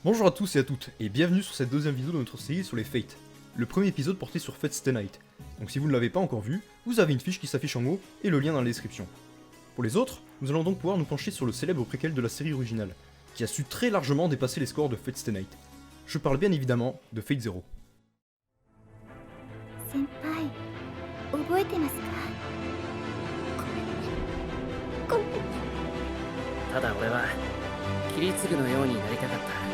Bonjour à tous et à toutes, et bienvenue sur cette deuxième vidéo de notre série sur les Fates. Le premier épisode portait sur Fate Stay Night. Donc si vous ne l'avez pas encore vu, vous avez une fiche qui s'affiche en haut et le lien dans la description. Pour les autres, nous allons donc pouvoir nous pencher sur le célèbre préquel de la série originale, qui a su très largement dépasser les scores de Fate Stay Night. Je parle bien évidemment de Fate Zero. 先輩覚えてますかごめんねただ俺はキリツグのようになりたかった。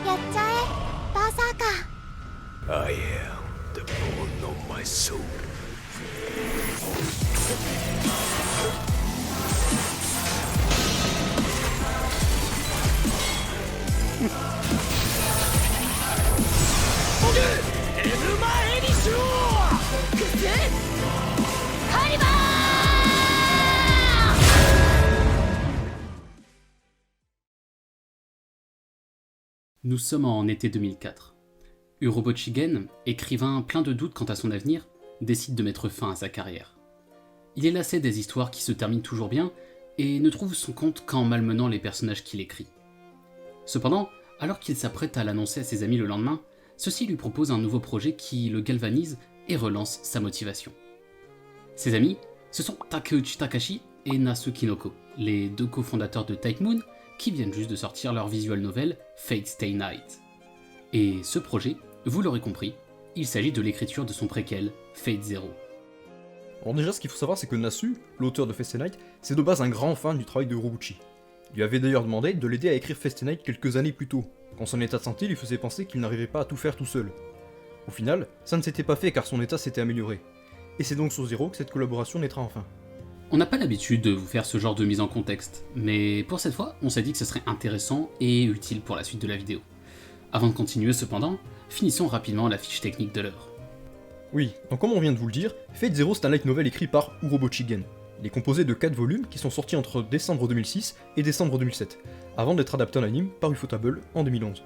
やっちゃえバーサーカ I am the bone of my soul. Nous sommes en été 2004. Urobo-Shigen, écrivain plein de doutes quant à son avenir, décide de mettre fin à sa carrière. Il est lassé des histoires qui se terminent toujours bien et ne trouve son compte qu'en malmenant les personnages qu'il écrit. Cependant, alors qu'il s'apprête à l'annoncer à ses amis le lendemain, ceux-ci lui proposent un nouveau projet qui le galvanise et relance sa motivation. Ses amis, ce sont Takeuchi Takashi et Nasu Kinoko, les deux cofondateurs de Type Moon, qui viennent juste de sortir leur visual novel Fate Stay Night. Et ce projet, vous l'aurez compris, il s'agit de l'écriture de son préquel Fate Zero. Alors déjà, ce qu'il faut savoir, c'est que Nasu, l'auteur de Fate Stay Night, c'est de base un grand fan du travail de Urobuchi. Il lui avait d'ailleurs demandé de l'aider à écrire Fate Stay Night quelques années plus tôt, quand son état de santé lui faisait penser qu'il n'arrivait pas à tout faire tout seul. Au final, ça ne s'était pas fait car son état s'était amélioré. Et c'est donc sur Zero que cette collaboration naîtra enfin. On n'a pas l'habitude de vous faire ce genre de mise en contexte, mais pour cette fois, on s'est dit que ce serait intéressant et utile pour la suite de la vidéo. Avant de continuer cependant, finissons rapidement la fiche technique de l'œuvre. Oui, donc comme on vient de vous le dire, Fate Zero c'est un light novel écrit par Urobo-Shigen. Il est composé de 4 volumes qui sont sortis entre décembre 2006 et décembre 2007, avant d'être adapté en anime par Ufotable en 2011.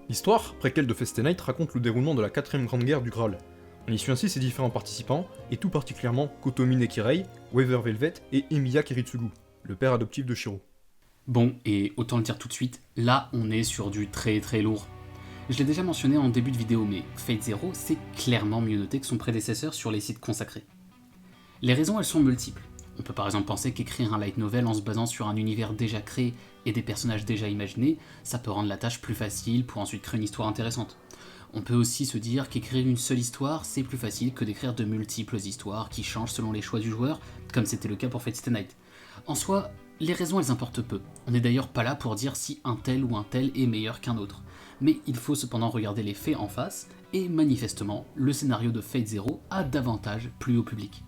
L'histoire, préquelle de Fate Stay Night, raconte le déroulement de la 4ème grande guerre du Graal. On y suit ainsi ses différents participants, et tout particulièrement Kotomi Nekirei, Weaver Velvet et Emiya Kiritsugu, le père adoptif de Shiro. Bon, et autant le dire tout de suite, là on est sur du très lourd. Je l'ai déjà mentionné en début de vidéo, mais Fate Zero c'est clairement mieux noté que son prédécesseur sur les sites consacrés. Les raisons elles sont multiples. On peut par exemple penser qu'écrire un light novel en se basant sur un univers déjà créé et des personnages déjà imaginés, ça peut rendre la tâche plus facile pour ensuite créer une histoire intéressante. On peut aussi se dire qu'écrire une seule histoire, c'est plus facile que d'écrire de multiples histoires qui changent selon les choix du joueur, comme c'était le cas pour Fate Stay Night. En soi, les raisons elles importent peu. On n'est d'ailleurs pas là pour dire si un tel ou un tel est meilleur qu'un autre. Mais il faut cependant regarder les faits en face, et manifestement, le scénario de Fate Zero a davantage plu au public.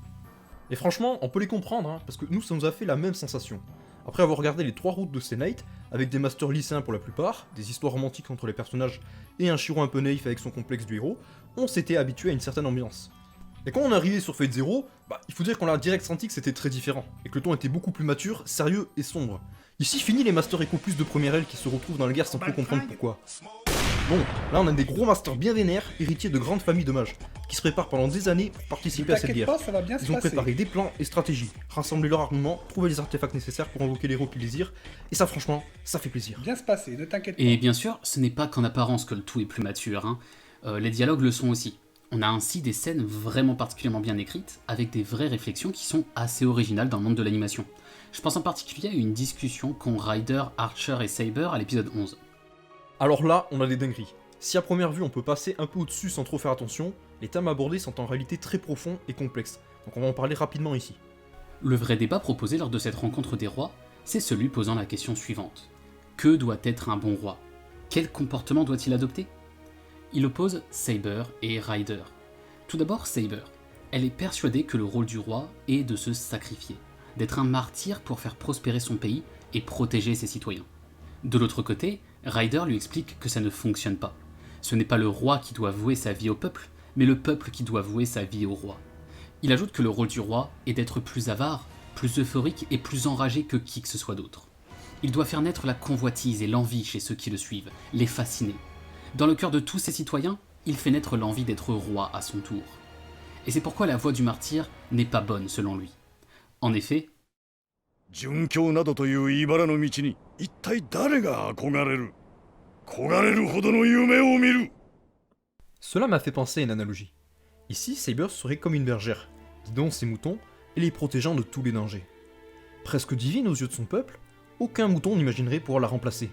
Et franchement, on peut les comprendre, hein, parce que nous, ça nous a fait la même sensation. Après avoir regardé les 3 routes de Stay Night, avec des masters lycéens pour la plupart, des histoires romantiques entre les personnages, et un Shiro un peu naïf avec son complexe du héros, on s'était habitué à une certaine ambiance. Et quand on est arrivé sur Fate Zero, il faut dire qu'on a direct senti que c'était très différent, et que le ton était beaucoup plus mature, sérieux et sombre. Ici, fini les Master Echo Plus de première aile qui se retrouvent dans la guerre sans trop comprendre pourquoi. Bon, là on a des gros masters bien vénères, héritiers de grandes familles de mages, qui se préparent pendant des années pour participer à cette guerre. Pas, ça va bien Ils ont préparé des plans et stratégies, rassemblé leur armement, trouvé les artefacts nécessaires pour invoquer les héros qu'ils désirent, et ça franchement, ça fait plaisir. Bien se passer, ne t'inquiète pas. Et bien sûr, ce n'est pas qu'en apparence que le tout est plus mature, hein. Les dialogues le sont aussi. On a ainsi des scènes vraiment particulièrement bien écrites, avec des vraies réflexions qui sont assez originales dans le monde de l'animation. Je pense en particulier à une discussion qu'ont Ryder, Archer et Saber à l'épisode 11. Alors là, on a des dingueries. Si à première vue on peut passer un peu au-dessus sans trop faire attention, les thèmes abordés sont en réalité très profonds et complexes, donc on va en parler rapidement ici. Le vrai débat proposé lors de cette rencontre des rois, c'est celui posant la question suivante. Que doit être un bon roi? Quel comportement doit-il adopter? Il oppose Saber et Ryder. Tout d'abord Saber. Elle est persuadée que le rôle du roi est de se sacrifier, d'être un martyr pour faire prospérer son pays et protéger ses citoyens. De l'autre côté, Ryder lui explique que ça ne fonctionne pas. Ce n'est pas le roi qui doit vouer sa vie au peuple, mais le peuple qui doit vouer sa vie au roi. Il ajoute que le rôle du roi est d'être plus avare, plus euphorique et plus enragé que qui que ce soit d'autre. Il doit faire naître la convoitise et l'envie chez ceux qui le suivent, les fasciner. Dans le cœur de tous ses citoyens, il fait naître l'envie d'être roi à son tour. Et c'est pourquoi la voie du martyr n'est pas bonne selon lui. En effet, 殉教などという茨の道に一体誰が憧れる。焦がれるほどの夢を見る。 Cela m'a fait penser à une analogie. Ici, Saber serait comme une bergère, guidant ses moutons et les protégeant de tous les dangers. Presque divine aux yeux de son peuple, aucun mouton n'imaginerait pouvoir la remplacer.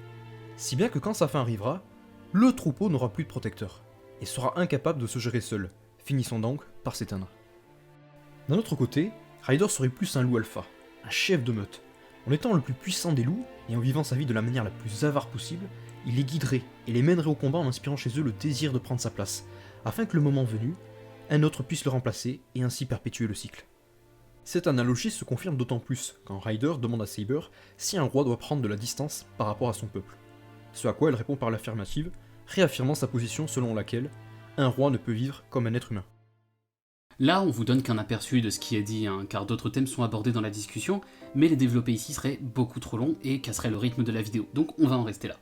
Si bien que quand sa fin arrivera, le troupeau n'aura plus de protecteur, et sera incapable de se gérer seul, finissant donc par s'éteindre. D'un autre côté, Ryder serait plus un loup alpha, un chef de meute. En étant le plus puissant des loups, et en vivant sa vie de la manière la plus avare possible, il les guiderait et les mènerait au combat en inspirant chez eux le désir de prendre sa place, afin que le moment venu, un autre puisse le remplacer et ainsi perpétuer le cycle. Cette analogie se confirme d'autant plus quand Ryder demande à Saber si un roi doit prendre de la distance par rapport à son peuple. Ce à quoi elle répond par l'affirmative, réaffirmant sa position selon laquelle un roi ne peut vivre comme un être humain. Là, on vous donne qu'un aperçu de ce qui est dit, hein, car d'autres thèmes sont abordés dans la discussion, mais les développer ici serait beaucoup trop long et casserait le rythme de la vidéo, donc on va en rester là.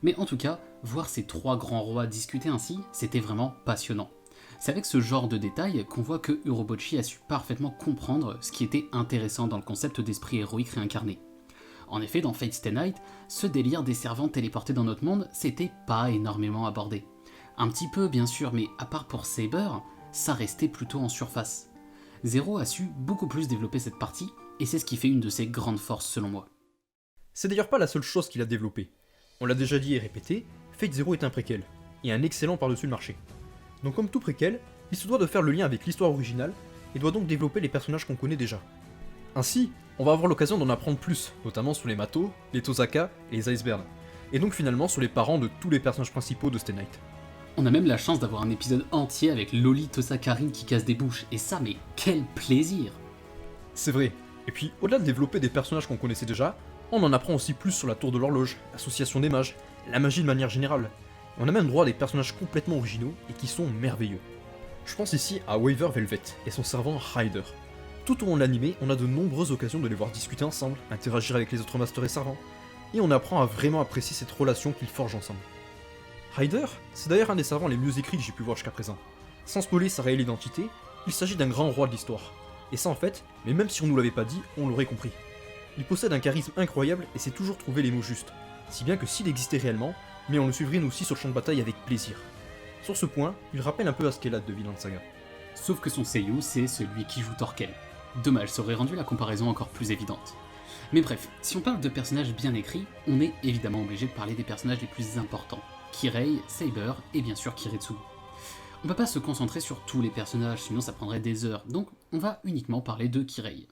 Mais en tout cas, voir ces trois grands rois discuter ainsi, c'était vraiment passionnant. C'est avec ce genre de détails qu'on voit que Urobuchi a su parfaitement comprendre ce qui était intéressant dans le concept d'esprit héroïque réincarné. En effet, dans Fate Stay Night, ce délire des servants téléportés dans notre monde, c'était pas énormément abordé. Un petit peu bien sûr, mais à part pour Saber, ça restait plutôt en surface. Zero a su beaucoup plus développer cette partie, et c'est ce qui fait une de ses grandes forces selon moi. C'est d'ailleurs pas la seule chose qu'il a développée. On l'a déjà dit et répété, Fate Zero est un préquel, et un excellent par-dessus le marché. Donc comme tout préquel, il se doit de faire le lien avec l'histoire originale, et doit donc développer les personnages qu'on connaît déjà. Ainsi, on va avoir l'occasion d'en apprendre plus, notamment sur les Mato, les Tosaka et les Iceberg, et donc finalement sur les parents de tous les personnages principaux de Stay Night. On a même la chance d'avoir un épisode entier avec Loli Tosakarin qui casse des bouches, et ça, mais quel plaisir! C'est vrai, et puis au-delà de développer des personnages qu'on connaissait déjà, on en apprend aussi plus sur la tour de l'horloge, l'association des mages, la magie de manière générale. Et on a même droit à des personnages complètement originaux et qui sont merveilleux. Je pense ici à Waver Velvet et son servant Ryder. Tout au long de l'anime, on a de nombreuses occasions de les voir discuter ensemble, interagir avec les autres masters et servants, et on apprend à vraiment apprécier cette relation qu'ils forgent ensemble. Ryder, c'est d'ailleurs un des servants les mieux écrits que j'ai pu voir jusqu'à présent. Sans spoiler sa réelle identité, il s'agit d'un grand roi de l'histoire. Et ça en fait, mais même si on nous l'avait pas dit, on l'aurait compris. Il possède un charisme incroyable et sait toujours trouver les mots justes, si bien que s'il existait réellement, mais on le suivrait nous aussi sur le champ de bataille avec plaisir. Sur ce point, il rappelle un peu Askeladd de Vinland Saga. Sauf que son seiyuu, c'est celui qui joue Thorkel. Dommage, ça aurait rendu la comparaison encore plus évidente. Mais bref, si on parle de personnages bien écrits, on est évidemment obligé de parler des personnages les plus importants. Kirei, Saber et bien sûr Kiritsugu. On peut pas se concentrer sur tous les personnages, sinon ça prendrait des heures, donc on va uniquement parler de Kirei.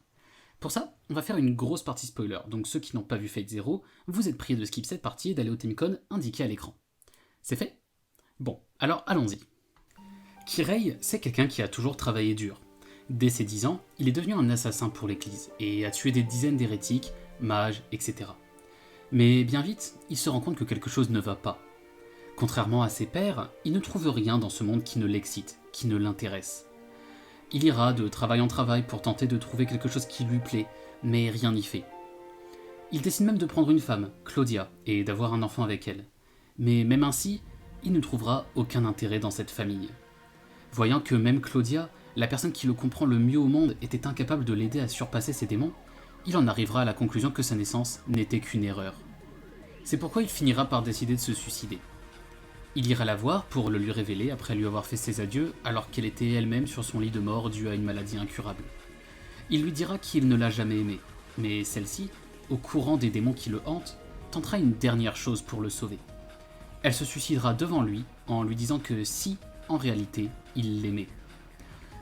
Pour ça, on va faire une grosse partie spoiler, donc ceux qui n'ont pas vu Fate Zero, vous êtes priés de skip cette partie et d'aller au Timecon indiqué à l'écran. C'est fait ? Bon, alors allons-y. Kirei, c'est quelqu'un qui a toujours travaillé dur. Dès ses 10 ans, il est devenu un assassin pour l'église, et a tué des dizaines d'hérétiques, mages, etc. Mais bien vite, il se rend compte que quelque chose ne va pas. Contrairement à ses pairs, il ne trouve rien dans ce monde qui ne l'excite, qui ne l'intéresse. Il ira de travail en travail pour tenter de trouver quelque chose qui lui plaît, mais rien n'y fait. Il décide même de prendre une femme, Claudia, et d'avoir un enfant avec elle. Mais même ainsi, il ne trouvera aucun intérêt dans cette famille. Voyant que même Claudia, la personne qui le comprend le mieux au monde, était incapable de l'aider à surpasser ses démons, il en arrivera à la conclusion que sa naissance n'était qu'une erreur. C'est pourquoi il finira par décider de se suicider. Il ira la voir pour le lui révéler après lui avoir fait ses adieux alors qu'elle était elle-même sur son lit de mort due à une maladie incurable. Il lui dira qu'il ne l'a jamais aimée, mais celle-ci, au courant des démons qui le hantent, tentera une dernière chose pour le sauver. Elle se suicidera devant lui en lui disant que si, en réalité, il l'aimait.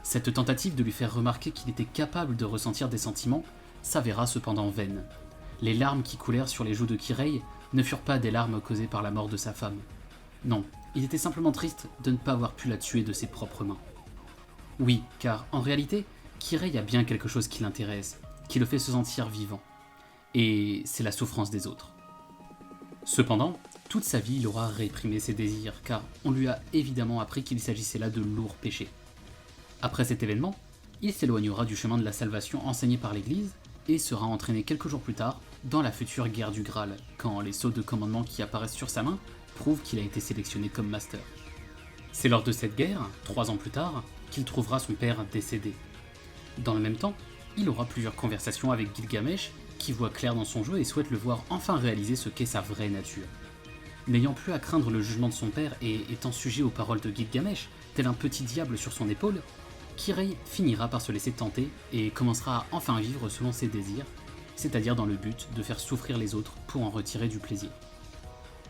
Cette tentative de lui faire remarquer qu'il était capable de ressentir des sentiments s'avéra cependant vaine. Les larmes qui coulèrent sur les joues de Kirei ne furent pas des larmes causées par la mort de sa femme. Non, il était simplement triste de ne pas avoir pu la tuer de ses propres mains. Oui, car en réalité, Kirei a bien quelque chose qui l'intéresse, qui le fait se sentir vivant. Et c'est la souffrance des autres. Cependant, toute sa vie, il aura réprimé ses désirs, car on lui a évidemment appris qu'il s'agissait là de lourds péchés. Après cet événement, il s'éloignera du chemin de la salvation enseigné par l'Église, et sera entraîné quelques jours plus tard dans la future guerre du Graal, quand les sceaux de commandement qui apparaissent sur sa main prouvent qu'il a été sélectionné comme master. C'est lors de cette guerre, 3 ans plus tard, qu'il trouvera son père décédé. Dans le même temps, il aura plusieurs conversations avec Gilgamesh, qui voit clair dans son jeu et souhaite le voir enfin réaliser ce qu'est sa vraie nature. N'ayant plus à craindre le jugement de son père et étant sujet aux paroles de Gilgamesh, tel un petit diable sur son épaule, Kirei finira par se laisser tenter et commencera à enfin vivre selon ses désirs, c'est-à-dire dans le but de faire souffrir les autres pour en retirer du plaisir.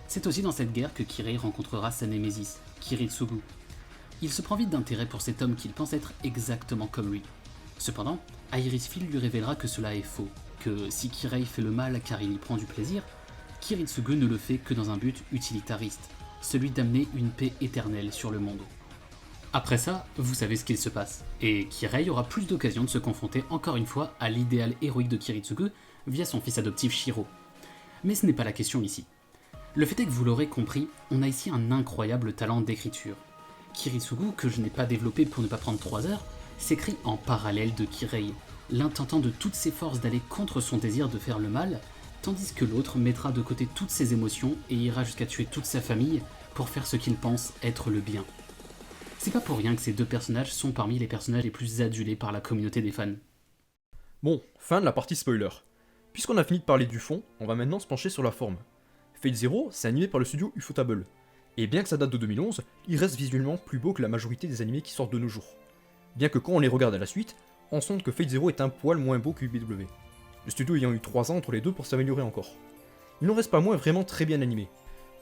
C'est aussi dans cette guerre que Kirei rencontrera sa némésis, Kiritsugu. Il se prend vite d'intérêt pour cet homme qu'il pense être exactement comme lui. Cependant, Iris Field lui révélera que cela est faux, que si Kirei fait le mal car il y prend du plaisir, Kiritsugu ne le fait que dans un but utilitariste, celui d'amener une paix éternelle sur le monde. Après ça, vous savez ce qu'il se passe, et Kirei aura plus d'occasions de se confronter encore une fois à l'idéal héroïque de Kiritsugu via son fils adoptif Shiro. Mais ce n'est pas la question ici. Le fait est que vous l'aurez compris, on a ici un incroyable talent d'écriture. Kiritsugu, que je n'ai pas développé pour ne pas prendre 3 heures, s'écrit en parallèle de Kirei, l'un tentant de toutes ses forces d'aller contre son désir de faire le mal, tandis que l'autre mettra de côté toutes ses émotions et ira jusqu'à tuer toute sa famille pour faire ce qu'il pense être le bien. C'est pas pour rien que ces deux personnages sont parmi les personnages les plus adulés par la communauté des fans. Bon, fin de la partie spoiler. Puisqu'on a fini de parler du fond, on va maintenant se pencher sur la forme. Fate Zero, c'est animé par le studio Ufotable. Et bien que ça date de 2011, il reste visuellement plus beau que la majorité des animés qui sortent de nos jours. Bien que quand on les regarde à la suite, on sent que Fate Zero est un poil moins beau que UBW. Le studio ayant eu 3 ans entre les deux pour s'améliorer encore. Il n'en reste pas moins vraiment très bien animé.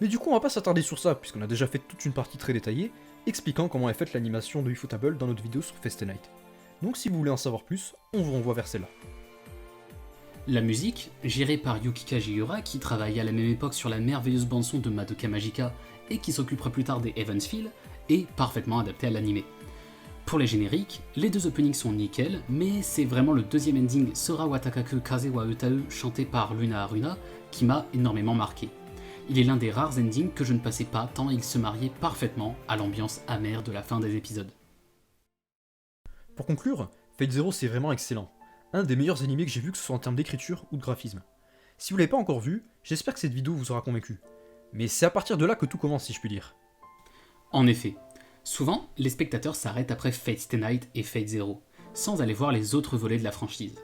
Mais du coup on va pas s'attarder sur ça, puisqu'on a déjà fait toute une partie très détaillée, expliquant comment est faite l'animation de Ufotable dans notre vidéo sur Fate Stay Night. Donc si vous voulez en savoir plus, on vous renvoie vers celle-là. La musique, gérée par Yuki Kajiura qui travaille à la même époque sur la merveilleuse bande-son de Madoka Magica et qui s'occupera plus tard des Evansville, est parfaitement adaptée à l'animé. Pour les génériques, les deux openings sont nickel, mais c'est vraiment le deuxième ending Sora wa Takaku Kaze wa Utau chanté par Luna Haruna qui m'a énormément marqué. Il est l'un des rares endings que je ne passais pas tant il se mariait parfaitement à l'ambiance amère de la fin des épisodes. Pour conclure, Fate Zero c'est vraiment excellent. Un des meilleurs animés que j'ai vu, que ce soit en termes d'écriture ou de graphisme. Si vous l'avez pas encore vu, j'espère que cette vidéo vous aura convaincu. Mais c'est à partir de là que tout commence, si je puis dire. En effet, souvent, les spectateurs s'arrêtent après Fate Stay Night et Fate Zero, sans aller voir les autres volets de la franchise.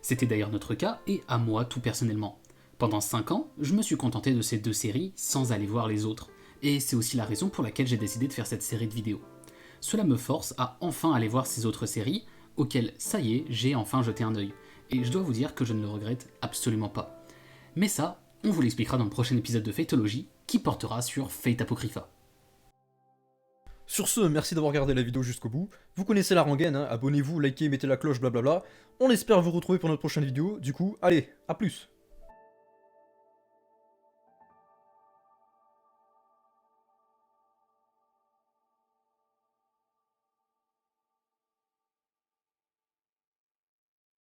C'était d'ailleurs notre cas, et à moi tout personnellement. Pendant 5 ans, je me suis contenté de ces 2 séries sans aller voir les autres, et c'est aussi la raison pour laquelle j'ai décidé de faire cette série de vidéos. Cela me force à enfin aller voir ces autres séries, auxquelles, ça y est, j'ai enfin jeté un œil, et je dois vous dire que je ne le regrette absolument pas. Mais ça, on vous l'expliquera dans le prochain épisode de Fatology, qui portera sur Fate Apocrypha. Sur ce, merci d'avoir regardé la vidéo jusqu'au bout. Vous connaissez la rengaine, hein, abonnez-vous, likez, mettez la cloche, blablabla. On espère vous retrouver pour notre prochaine vidéo. Du coup, allez, à plus!